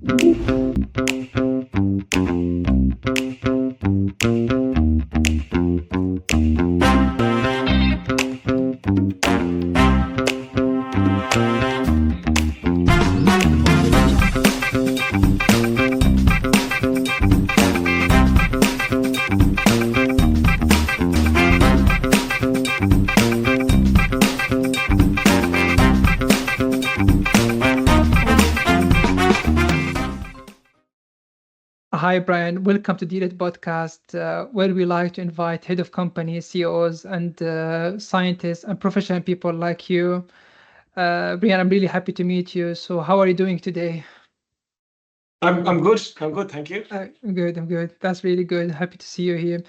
Hi, Brian. Welcome to DEALITT podcast, where we like to invite head of companies, CEOs, and scientists and professional people like you. Brian, I'm really happy to meet you. So, how are you doing today? I'm good. I'm good, thank you. I'm good. I'm good. That's really good. Happy to see you here.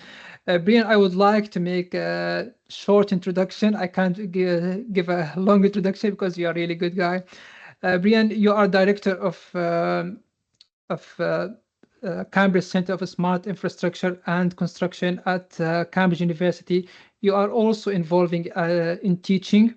Brian, I would like to make a short introduction. I can't give a long introduction because you are a really good guy. Brian, you are director of Cambridge Center of Smart Infrastructure and Construction at Cambridge University. You are also involving in teaching.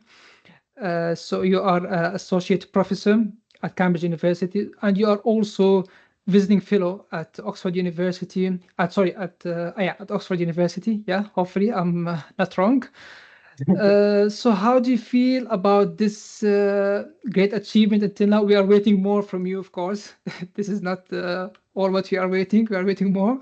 So you are associate professor at Cambridge University, and you are also visiting fellow at Oxford University. At Oxford University. Yeah, hopefully I'm not wrong. So how do you feel about this great achievement until now? We are waiting more from you, of course. This is not all what we are waiting. We are waiting more.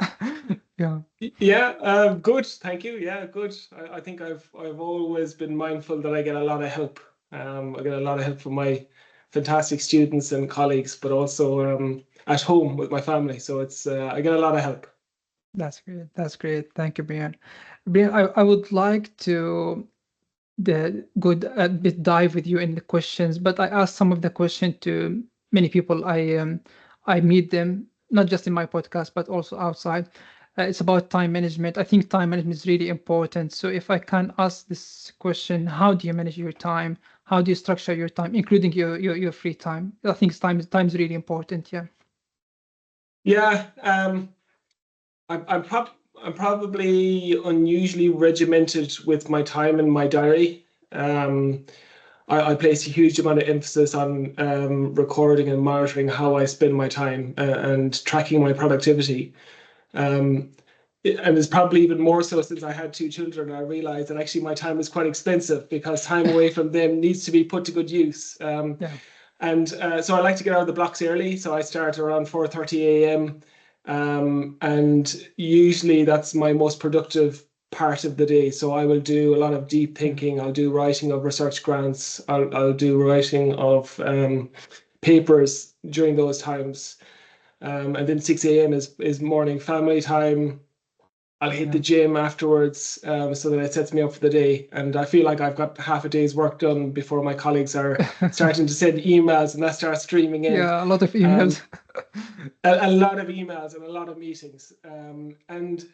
Yeah. Yeah, good. Thank you. Yeah, good. I think I've always been mindful that I get a lot of help. I get a lot of help from my fantastic students and colleagues, but also at home with my family. So it's I get a lot of help. That's great. That's great. Thank you, Brian. Brian, I would like to a bit dive with you in the questions, but I asked some of the question to many people I meet them, not just in my podcast, but also outside. It's about time management. I think time management is really important. So if I can ask this question, how do you manage your time? How do you structure your time, including your free time? I think time is really important. Yeah. Yeah, I'm probably unusually regimented with my time in my diary. I place a huge amount of emphasis on recording and monitoring how I spend my time and tracking my productivity. And it's probably even more so since I had two children. I realized that actually my time is quite expensive because time away from them needs to be put to good use. And so I like to get out of the blocks early. So I start around 4:30 a.m. And usually that's my most productive part of the day. So I will do a lot of deep thinking. I'll do writing of research grants. I'll do writing of papers during those times. And then 6 a.m. is morning family time. I'll hit the gym afterwards, so that it sets me up for the day. And I feel like I've got half a day's work done before my colleagues are starting to send emails and that starts streaming in. Yeah, a lot of emails. A lot of emails and a lot of meetings. And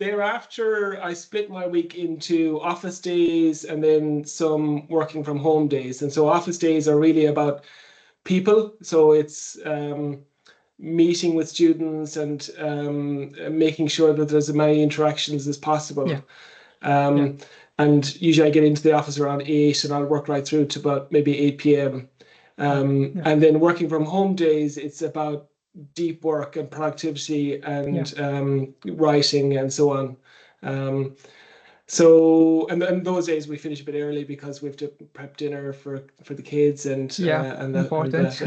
thereafter, I split my week into office days and then some working from home days. And so office days are really about people. So it's meeting with students and making sure that there's as many interactions as possible. And usually I get into the office around 8 and I'll work right through to about maybe 8 p.m. And then working from home days, it's about deep work and productivity and writing and so on. So and those days we finish a bit early because we have to prep dinner for the kids and important.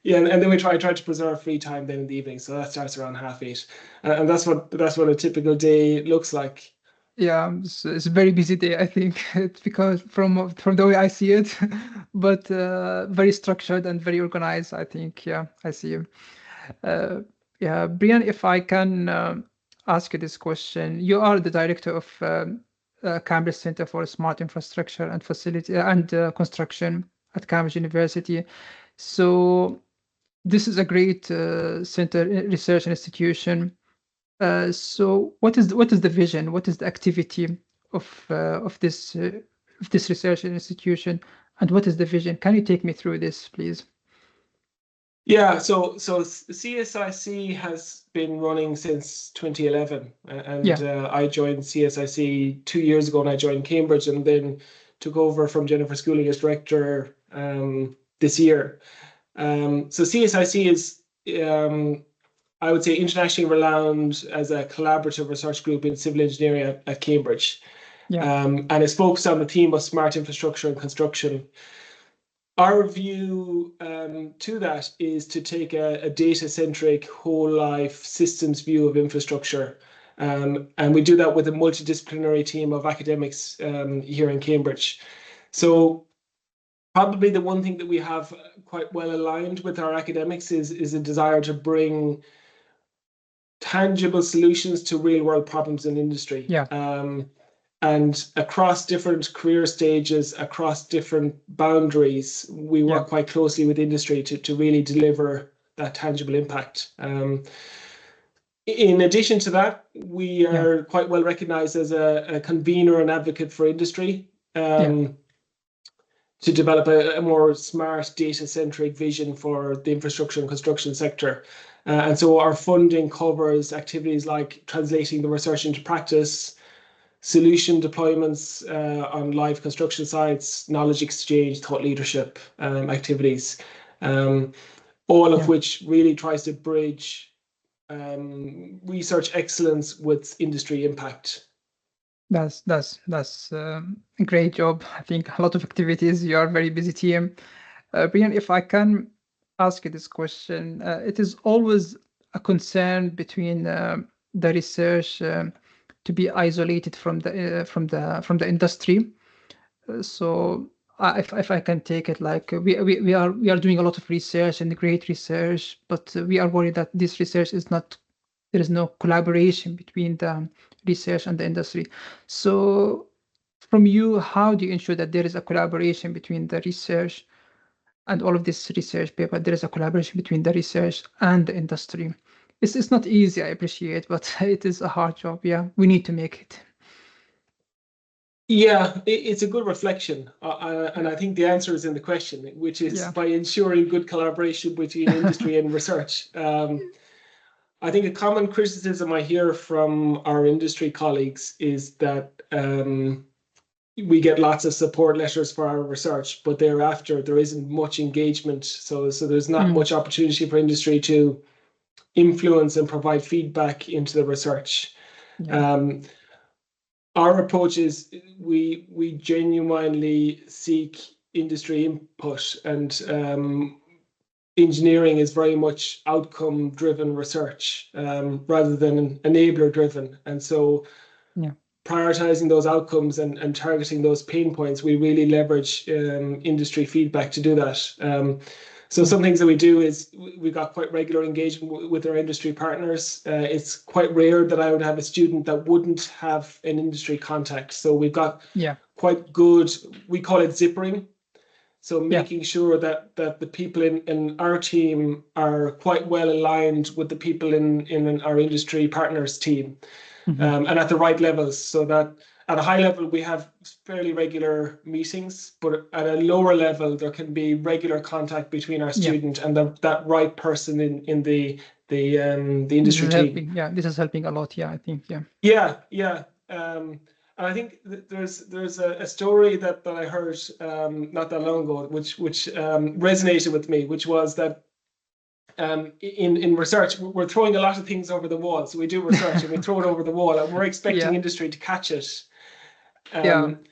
And then we try to preserve free time then in the evening. So that starts around 8:30, and that's what a typical day looks like. Yeah, it's a very busy day, I think. It's because from the way I see it, but very structured and very organized, I think. Yeah, I see you. Yeah, Brian, if I can ask you this question. You are the director of Cambridge Center for Smart Infrastructure and Facility and Construction at Cambridge University. So this is a great center research institution. So what is the vision? What is the activity of this research institution, and what is the vision? Can you take me through this, please? Yeah, so CSIC has been running since 2011, and I joined CSIC 2 years ago, and I joined Cambridge, and then took over from Jennifer Schooling as director this year. So CSIC I would say, internationally renowned as a collaborative research group in civil engineering at Cambridge. And it's focused on the theme of smart infrastructure and construction. Our view to that is to take a data-centric, whole-life systems view of infrastructure. And we do that with a multidisciplinary team of academics here in Cambridge. So probably the one thing that we have quite well aligned with our academics is a desire to bring tangible solutions to real-world problems in industry. And across different career stages, across different boundaries, we work quite closely with industry to really deliver that tangible impact. In addition to that, we are quite well recognized as a convener and advocate for industry to develop a more smart, data-centric vision for the infrastructure and construction sector. And so our funding covers activities like translating the research into practice, solution deployments on live construction sites, knowledge exchange, thought leadership activities, all of which really tries to bridge research excellence with industry impact. That's a great job. I think a lot of activities. You are a very busy team. Brian, if I can ask you this question, it is always a concern between the research to be isolated from the industry. So if I can take it, like we are doing a lot of research and great research, but we are worried that this research is not, there is no collaboration between the research and the industry. So from you, how do you ensure that there is a collaboration between the research and all of this research paper? There is a collaboration between the research and the industry. It's not easy, I appreciate, but it is a hard job. Yeah, we need to make it. Yeah, it's a good reflection. And I think the answer is in the question, which is by ensuring good collaboration between industry and research. I think a common criticism I hear from our industry colleagues is that we get lots of support letters for our research, but thereafter there isn't much engagement. So there's not much opportunity for industry to influence and provide feedback into the research. Our approach is we genuinely seek industry input, and engineering is very much outcome-driven research rather than enabler-driven. And so prioritizing those outcomes and targeting those pain points, we really leverage industry feedback to do that. So some things that we do is we've got quite regular engagement with our industry partners. It's quite rare that I would have a student that wouldn't have an industry contact. So we've got quite good, we call it zippering. So making sure that the people in our team are quite well aligned with the people in our industry partners team, and at the right levels, so that at a high level we have fairly regular meetings, but at a lower level there can be regular contact between our student and that right person in the industry team. This is helping a lot. I think. And I think there's a story that I heard not that long ago, which resonated with me, which was that in research we're throwing a lot of things over the wall. So we do research and we throw it over the wall, and we're expecting industry to catch it. And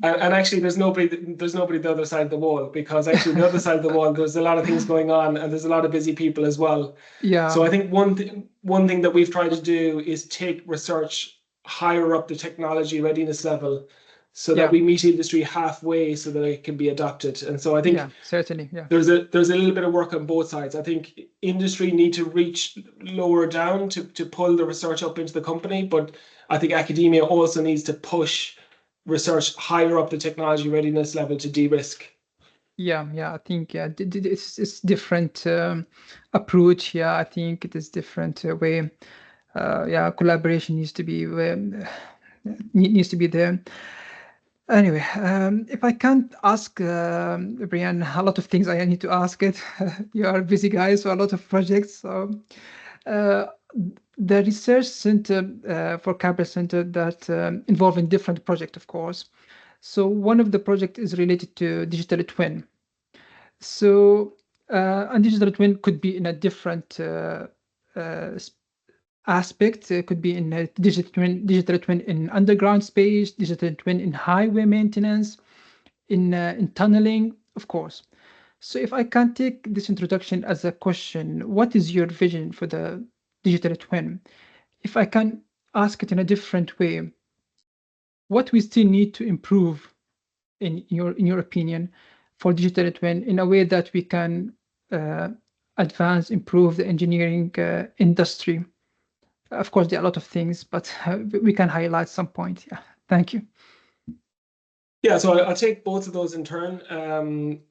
actually, there's nobody the other side of the wall, because actually the other side of the wall there's a lot of things going on, and there's a lot of busy people as well. So I think one thing that we've tried to do is take research higher up the technology readiness level, so that we meet industry halfway, so that it can be adopted. And so I think certainly there's a little bit of work on both sides. I think industry need to reach lower down to pull the research up into the company, but I think academia also needs to push research higher up the technology readiness level to de-risk. I think it's different approach. I think it is different way. Collaboration needs to be there. Anyway, if I can't ask Brian a lot of things, I need to ask it. You are busy guys, so a lot of projects. So the research center for Capital Center that involving different projects, of course. So one of the project is related to digital twin. So And digital twin could be in a different aspect. It could be in a digital twin in underground space, digital twin in highway maintenance, in tunneling, of course. So if I can take this introduction as a question, what is your vision for the digital twin? If I can ask it in a different way, what we still need to improve in your opinion for digital twin in a way that we can uh, advance, improve the engineering industry? Of course, there are a lot of things, but we can highlight some point. Yeah, thank you. Yeah, so I'll take both of those in turn.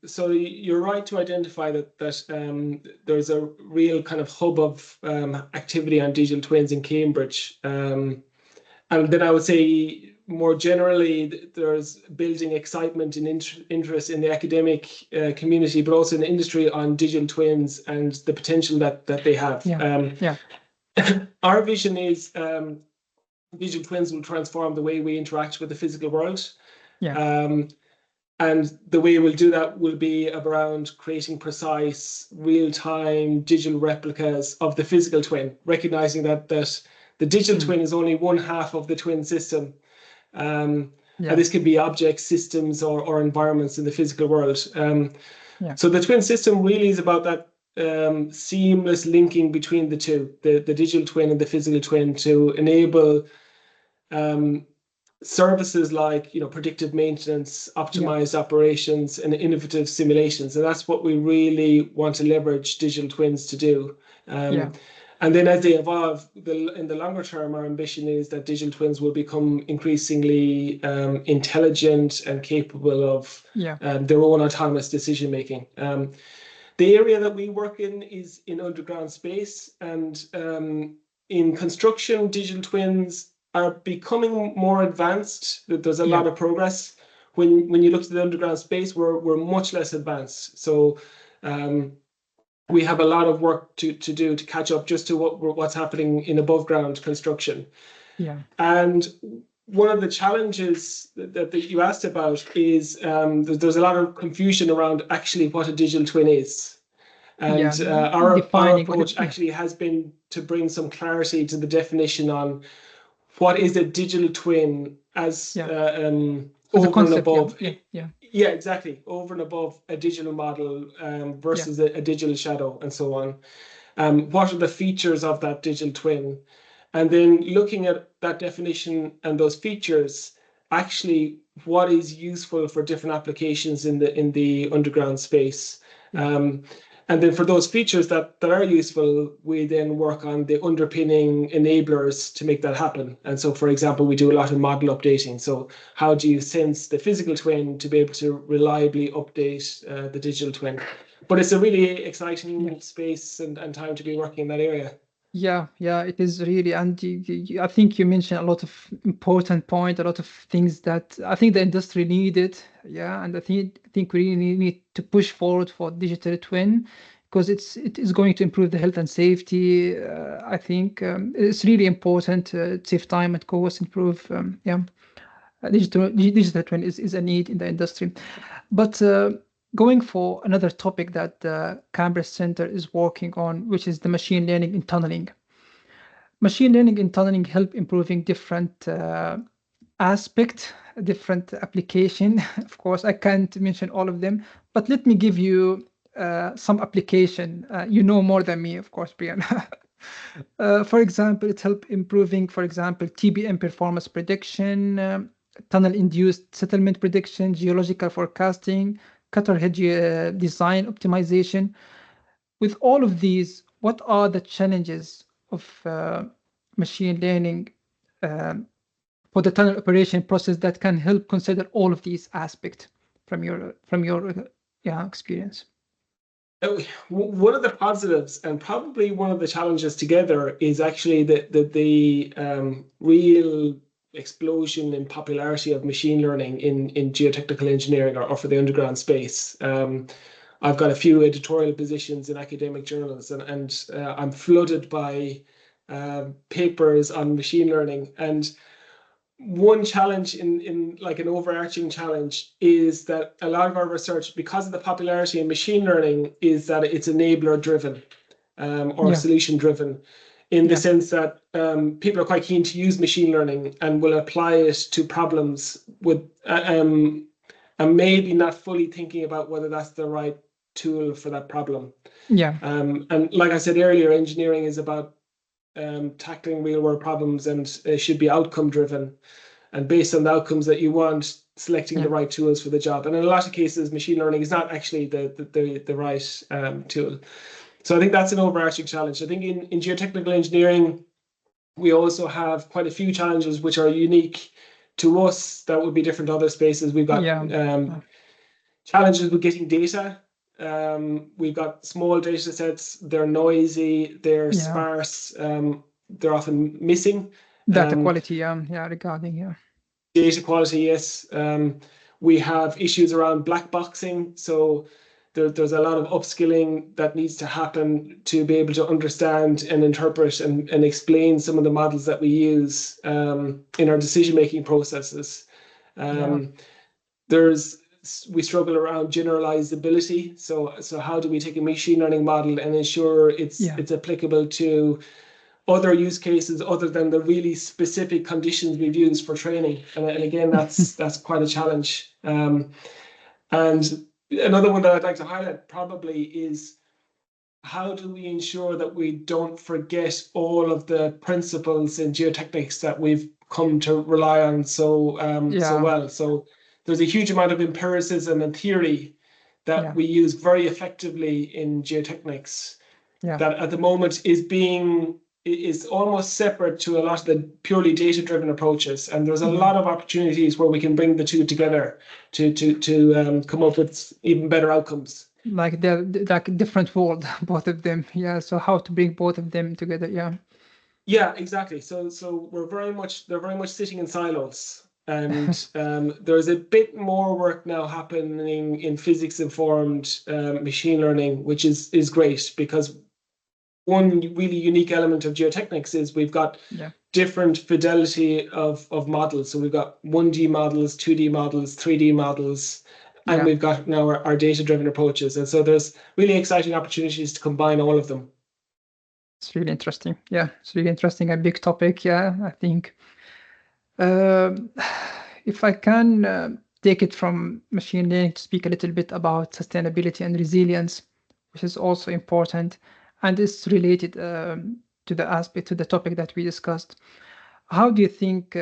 So you're right to identify that there's a real kind of hub of activity on digital twins in Cambridge. And then I would say more generally, there's building excitement and interest in the academic community, but also in the industry on digital twins and the potential that they have. Yeah. Our vision is digital twins will transform the way we interact with the physical world. Yeah. And the way we'll do that will be around creating precise, real-time digital replicas of the physical twin, recognizing that the digital twin is only one half of the twin system. And this could be objects, systems, or environments in the physical world. So the twin system really is about that seamless linking between the two, the digital twin and the physical twin, to enable services like predictive maintenance, optimized operations, and innovative simulations. And that's what we really want to leverage digital twins to do. And then as they evolve, in the longer term, our ambition is that digital twins will become increasingly intelligent and capable of their own autonomous decision making. The area that we work in is in underground space, and in construction, digital twins are becoming more advanced. There's a lot of progress. When you look at the underground space, we're much less advanced. So we have a lot of work to do to catch up just to what's happening in above ground construction. And one of the challenges that you asked about is there's a lot of confusion around actually what a digital twin is. And our approach actually has been to bring some clarity to the definition on what is a digital twin as over and above. Yeah, exactly. Over and above a digital model versus a digital shadow and so on. What are the features of that digital twin? And then looking at that definition and those features, actually what is useful for different applications in the underground space. And then for those features that are useful, we then work on the underpinning enablers to make that happen. And so, for example, we do a lot of model updating. So how do you sense the physical twin to be able to reliably update the digital twin? But it's a really exciting space and time to be working in that area. Yeah, it is really, and I think you mentioned a lot of important points, a lot of things that I think the industry needed. Yeah, and I think we really need to push forward for digital twin because it is going to improve the health and safety. I think it's really important to save time and cost, improve. Digital twin is a need in the industry, but. Going for another topic that the Cambridge Center is working on, which is the machine learning in tunneling. Machine learning in tunneling help improving different aspect, different application. Of course, I can't mention all of them, but let me give you some application. You know more than me, of course, Brian. For example, it help improving, for example, TBM performance prediction, tunnel-induced settlement prediction, geological forecasting, cutter hedge design optimization. With all of these, what are the challenges of machine learning for the tunnel operation process that can help consider all of these aspects from your experience? One of the positives and probably one of the challenges together is actually the real explosion in popularity of machine learning in geotechnical engineering or for the underground space. I've got a few editorial positions in academic journals, and I'm flooded by papers on machine learning. And one challenge in like an overarching challenge is that a lot of our research, because of the popularity in machine learning, is that it's enabler driven or solution driven, in the sense that people are quite keen to use machine learning and will apply it to problems with and maybe not fully thinking about whether that's the right tool for that problem. And like I said earlier, engineering is about tackling real world problems, and it should be outcome driven, and based on the outcomes that you want, selecting the right tools for the job. And in a lot of cases, machine learning is not actually the right tool. So I think that's an overarching challenge. I think in geotechnical engineering, we also have quite a few challenges which are unique to us that would be different to other spaces. We've got challenges with getting data. We've got small data sets, they're noisy, they're sparse, they're often missing. Data quality, regarding data quality, yes. We have issues around black boxing, so there's a lot of upskilling that needs to happen to be able to understand and interpret and explain some of the models that we use in our decision-making processes. We struggle around generalizability. So how do we take a machine learning model and ensure it's applicable to other use cases other than the really specific conditions we've used for training? And again, that's quite a challenge. And another one that I'd like to highlight probably is, how do we ensure that we don't forget all of the principles in geotechnics that we've come to rely on so well? So there's a huge amount of empiricism and theory that we use very effectively in geotechnics that at the moment is almost separate to a lot of the purely data-driven approaches. And there's a lot of opportunities where we can bring the two together to come up with even better outcomes. Like they're like different world, both of them. So how to bring both of them together? Yeah, exactly. So they're very much sitting in silos. And there's a bit more work now happening in physics-informed machine learning, which is great, because one really unique element of geotechnics is we've got different fidelity of models. So we've got 1D models, 2D models, 3D models, and we've got now our data-driven approaches. And so there's really exciting opportunities to combine all of them. It's really interesting. It's really interesting. A big topic. I think if I can take it from machine learning to speak a little bit about sustainability and resilience, which is also important, and it's related to the topic that we discussed. How do you think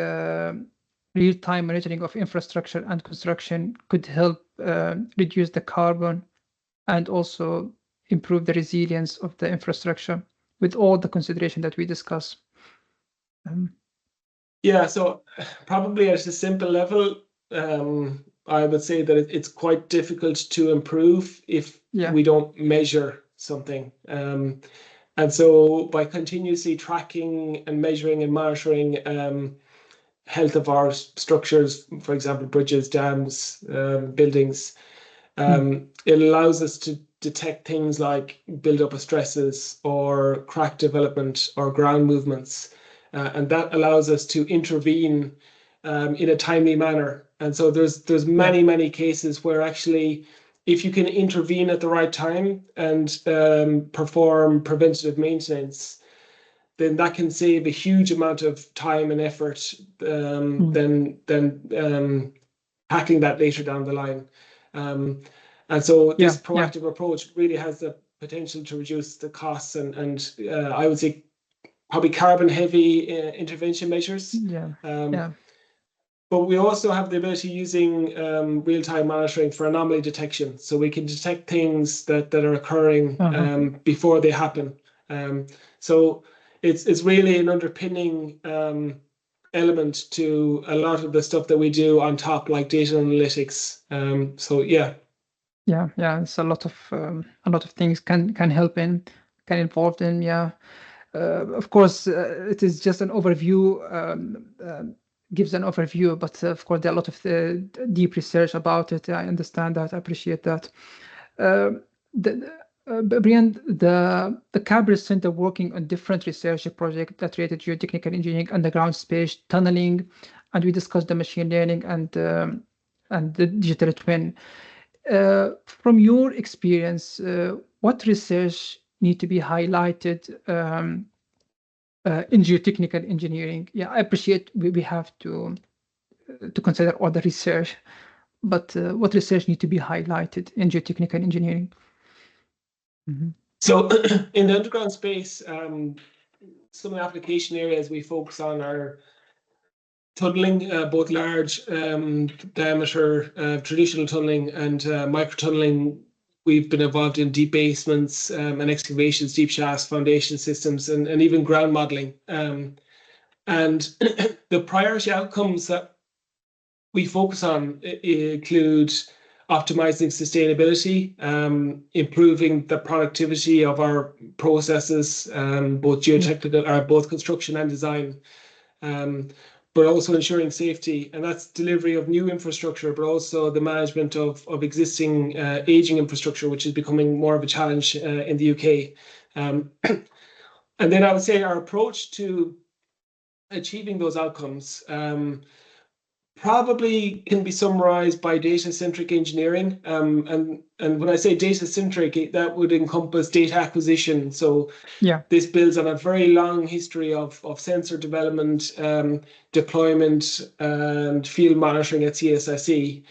real-time monitoring of infrastructure and construction could help reduce the carbon and also improve the resilience of the infrastructure with all the consideration that we discuss? So probably at a simple level, I would say that it's quite difficult to improve if we don't measure something. And so by continuously tracking and measuring and monitoring health of our structures, for example, bridges, dams, buildings, it allows us to detect things like build-up of stresses or crack development or ground movements. And that allows us to intervene in a timely manner. And so there's many cases where actually, if you can intervene at the right time and perform preventative maintenance, then that can save a huge amount of time and effort than tackling that later down the line. And so this proactive approach really has the potential to reduce the costs and I would say probably carbon heavy intervention measures. But we also have the ability using real-time monitoring for anomaly detection. So we can detect things that are occurring before they happen. So it's really an underpinning element to a lot of the stuff that we do on top, like data analytics. It's a lot of things can help can involve in. Of course, it is just an overview, gives an overview, but of course there are a lot of deep research about it. I understand that, I appreciate that. Brian, the Cabri Center working on different research projects that related to geotechnical engineering, underground space, tunneling, and we discussed the machine learning and the digital twin. From your experience, what research need to be highlighted in geotechnical engineering? Yeah, I appreciate we have to consider all the research, but what research need to be highlighted in geotechnical engineering? So in the underground space, some of the application areas we focus on are tunneling, both large diameter traditional tunneling and micro tunneling. We've been involved in deep basements and excavations, deep shafts, foundation systems, and even ground modeling. And the priority outcomes that we focus on include optimizing sustainability, improving the productivity of our processes, both geotechnical, both construction and design, but also ensuring safety, and that's delivery of new infrastructure, but also the management of existing aging infrastructure, which is becoming more of a challenge in the UK. And then I would say our approach to achieving those outcomes probably can be summarized by data-centric engineering. And when I say data-centric, that would encompass data acquisition. So this builds on a very long history of sensor development, deployment, and field monitoring at CSIC,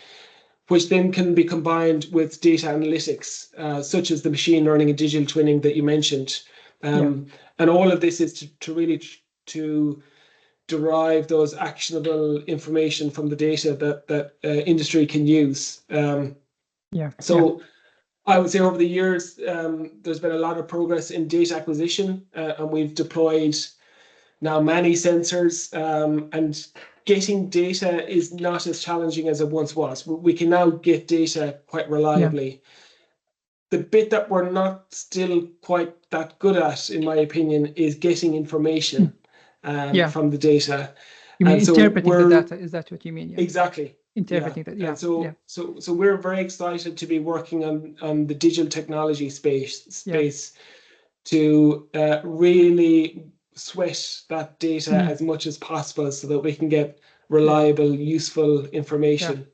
which then can be combined with data analytics, such as the machine learning and digital twinning that you mentioned. And all of this is to really derive those actionable information from the data that industry can use. So I would say over the years, there's been a lot of progress in data acquisition, and we've deployed now many sensors, and getting data is not as challenging as it once was. We can now get data quite reliably. The bit that we're not still quite that good at, in my opinion, is getting information from the data. You mean interpreting the data? Is that what you mean? Exactly. Interpreting that. And so we're very excited to be working on the digital technology space to really sweat that data as much as possible so that we can get reliable, useful information.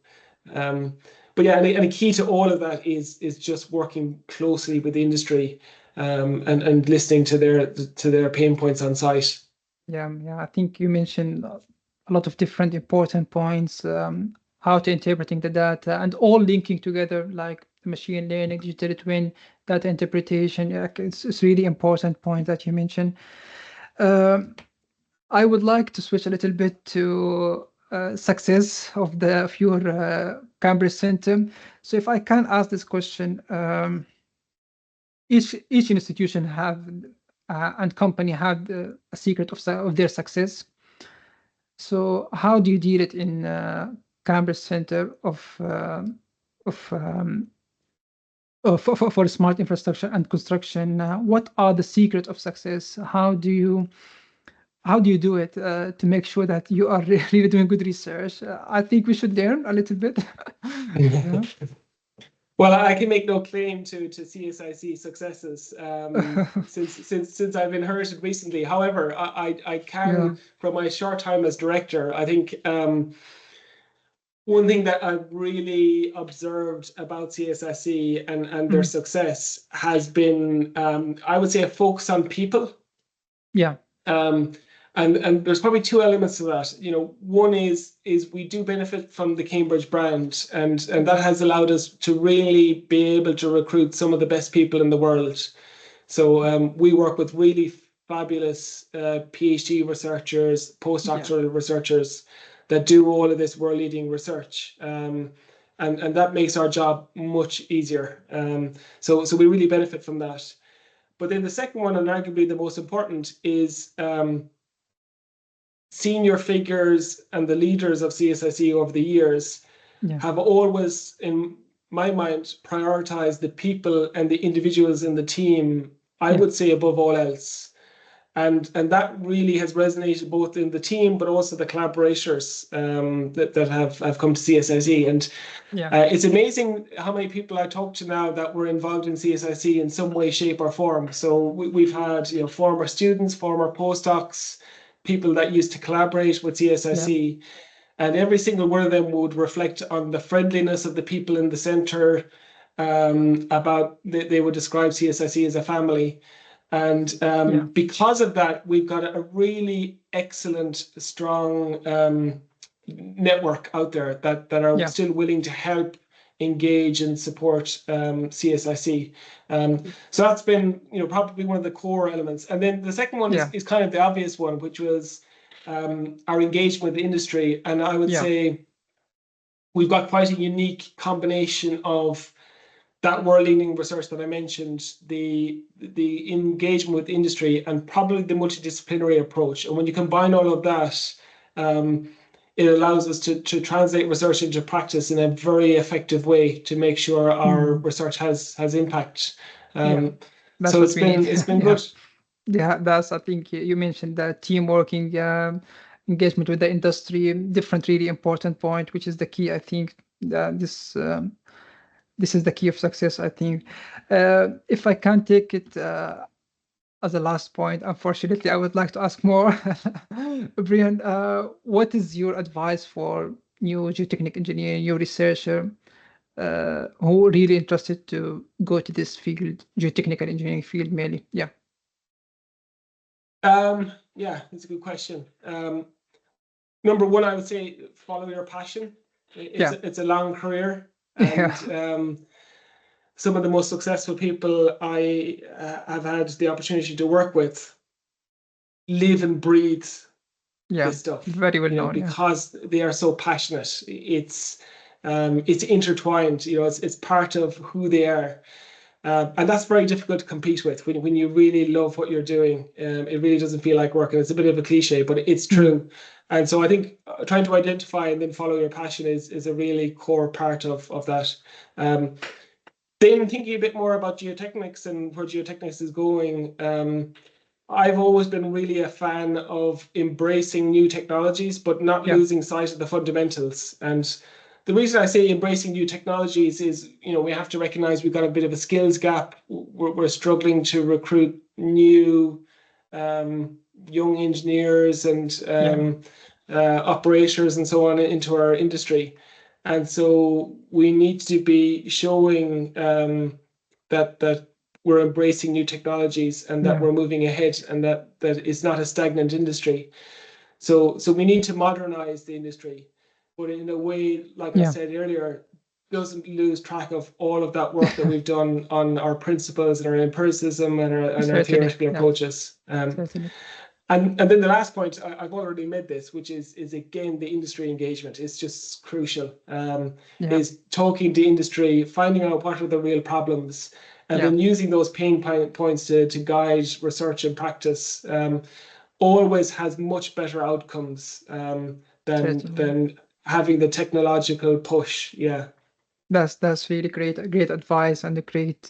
But yeah, and a key to all of that is just working closely with the industry, and listening to their pain points on site. Yeah, I think you mentioned a lot of different important points, how to interpreting the data, and all linking together, like machine learning, digital twin, data interpretation. It's really important point that you mentioned. I would like to switch a little bit to success of your Cambridge Center. So if I can ask this question, each institution have and company had a secret of their success. So how do you deal it in Cambridge Center for smart infrastructure and construction? What are the secrets of success? How do you do it to make sure that you are really doing good research? I think we should learn a little bit. Well, I can make no claim to CSIC successes since I've inherited recently. However, I can, from my short time as director, I think one thing that I've really observed about CSIC and their success has been, I would say, a focus on people. And there's probably two elements to that. One is we do benefit from the Cambridge brand, and that has allowed us to really be able to recruit some of the best people in the world. So we work with really fabulous PhD researchers, postdoctoral researchers that do all of this world-leading research, and that makes our job much easier. So we really benefit from that. But then the second one, and arguably the most important, is senior figures and the leaders of CSIC over the years have always, in my mind, prioritized the people and the individuals in the team, I would say, above all else. And that really has resonated both in the team, but also the collaborators that have come to CSIC. And it's amazing how many people I talk to now that were involved in CSIC in some way, shape, or form. So we've had former students, former postdocs, people that used to collaborate with CSIC. and every single one of them would reflect on the friendliness of the people in the center. About they would describe CSIC as a family, and because of that, we've got a really excellent, strong network out there that are still willing to help, engage, and support CSIC. So that's been, probably one of the core elements. And then the second one is kind of the obvious one, which was our engagement with the industry. And I would say we've got quite a unique combination of that world-leading research that I mentioned, the engagement with industry, and probably the multidisciplinary approach. And when you combine all of that, it allows us to translate research into practice in a very effective way to make sure our research has impact. So it's been good. Yeah, that's, I think you mentioned that team working, engagement with the industry, different really important point, which is the key. I think this is the key of success, I think. If I can take it as a last point, unfortunately, I would like to ask more. Brian, what is your advice for new geotechnical engineer, new researcher, who really interested to go to this field, geotechnical engineering field mainly? Yeah. Yeah, that's a good question. Number one, I would say follow your passion. It's a long career. And some of the most successful people I have had the opportunity to work with live and breathe this stuff. Very well known, because they are so passionate. It's intertwined. It's part of who they are. And that's very difficult to compete with when you really love what you're doing. It really doesn't feel like work, and it's a bit of a cliche, but it's true. And so I think trying to identify and then follow your passion is a really core part of that. Then thinking a bit more about geotechnics and where geotechnics is going. I've always been really a fan of embracing new technologies, but not losing sight of the fundamentals. And the reason I say embracing new technologies is, we have to recognize we've got a bit of a skills gap. We're struggling to recruit new young engineers and operators and so on into our industry. And so we need to be showing that we're embracing new technologies and that we're moving ahead, and that it's not a stagnant industry. So we need to modernize the industry, but in a way, like I said earlier, doesn't lose track of all of that work that we've done on our principles and our empiricism and our theoretical approaches. And then the last point, I've already made this, which is again the industry engagement. It's just crucial. Is talking to industry, finding out what are the real problems, and then using those pain points to guide research and practice. Always has much better outcomes than having the technological push. That's really great advice, and a great.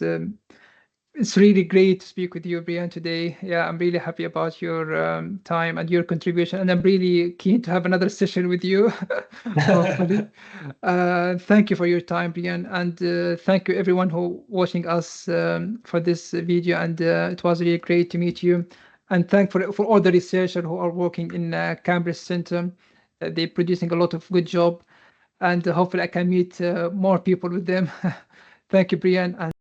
It's really great to speak with you, Brian, today. I'm really happy about your time and your contribution, and I'm really keen to have another session with you, hopefully. Thank you for your time, Brian, and thank you everyone who watching us for this video, and it was really great to meet you. And thank for all the researchers who are working in Cambridge Center. They're producing a lot of good job, and hopefully I can meet more people with them. Thank you, Brian. And